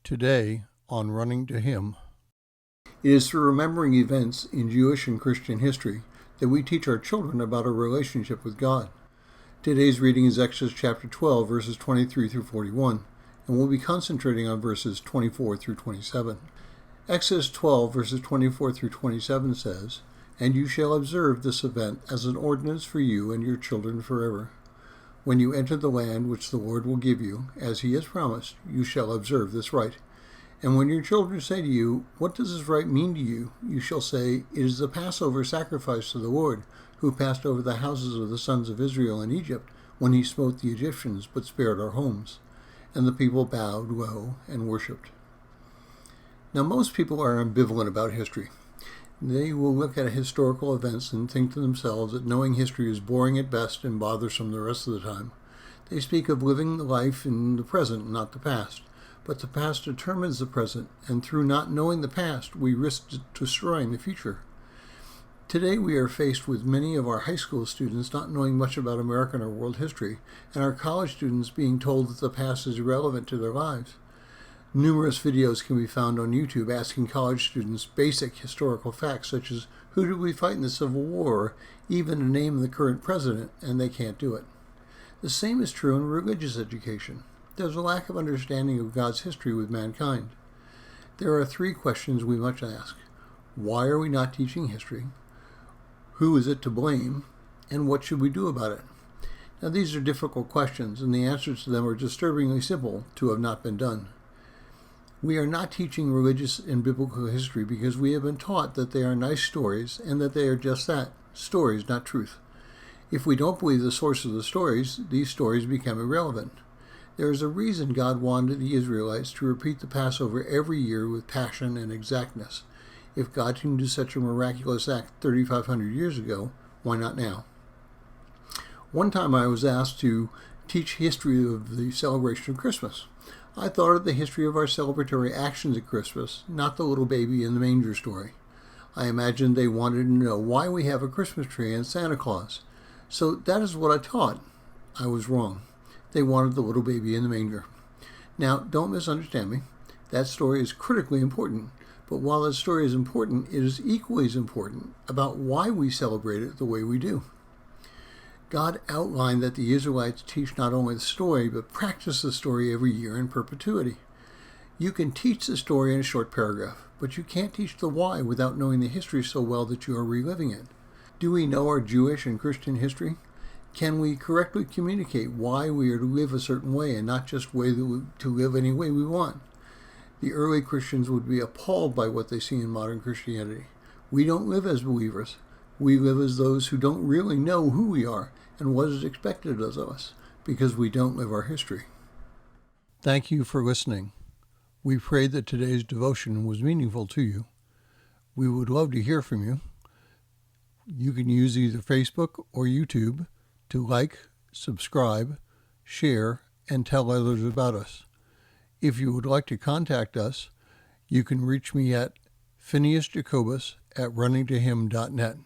Today on Running to Him. It is through remembering events in Jewish and Christian history that we teach our children about our relationship with God. Today's reading is Exodus chapter 12, verses 23 through 41, and we'll be concentrating on verses 24 through 27. Exodus 12, verses 24 through 27 says, "And you shall observe this event as an ordinance for you and your children forever. When you enter the land which the Lord will give you, as he has promised, you shall observe this rite. And when your children say to you, 'What does this rite mean to you?' you shall say, 'It is the Passover sacrifice to the Lord, who passed over the houses of the sons of Israel in Egypt, when he smote the Egyptians, but spared our homes.' And the people bowed low and worshipped." Now, most people are ambivalent about history. They will look at historical events and think to themselves that knowing history is boring at best and bothersome the rest of the time. They speak of living the life in the present, not the past. But the past determines the present, and through not knowing the past, we risk destroying the future. Today we are faced with many of our high school students not knowing much about American or world history, and our college students being told that the past is irrelevant to their lives. Numerous videos can be found on YouTube asking college students basic historical facts such as who did we fight in the Civil War, or even to name the current president, and they can't do it. The same is true in religious education. There's a lack of understanding of God's history with mankind. There are three questions we must ask. Why are we not teaching history? Who is it to blame? And what should we do about it? Now, these are difficult questions, and the answers to them are disturbingly simple to have not been done. We are not teaching religious and biblical history because we have been taught that they are nice stories and that they are just that, stories, not truth. If we don't believe the source of the stories, these stories become irrelevant. There is a reason God wanted the Israelites to repeat the Passover every year with passion and exactness. If God can do such a miraculous act 3,500 years ago, why not now? One time I was asked to teach history of the celebration of Christmas. I thought of the history of our celebratory actions at Christmas, not the little baby in the manger story. I imagined they wanted to know why we have a Christmas tree and Santa Claus. So that is what I taught. I was wrong. They wanted the little baby in the manger. Now, don't misunderstand me. That story is critically important. But while that story is important, it is equally as important about why we celebrate it the way we do. God outlined that the Israelites teach not only the story, but practice the story every year in perpetuity. You can teach the story in a short paragraph, but you can't teach the why without knowing the history so well that you are reliving it. Do we know our Jewish and Christian history? Can we correctly communicate why we are to live a certain way and not just to live any way we want? The early Christians would be appalled by what they see in modern Christianity. We don't live as believers. We live as those who don't really know who we are and what is expected of us because we don't live our history. Thank you for listening. We pray that today's devotion was meaningful to you. We would love to hear from you. You can use either Facebook or YouTube to like, subscribe, share, and tell others about us. If you would like to contact us, you can reach me at phineasjacobus@runningtohim.net.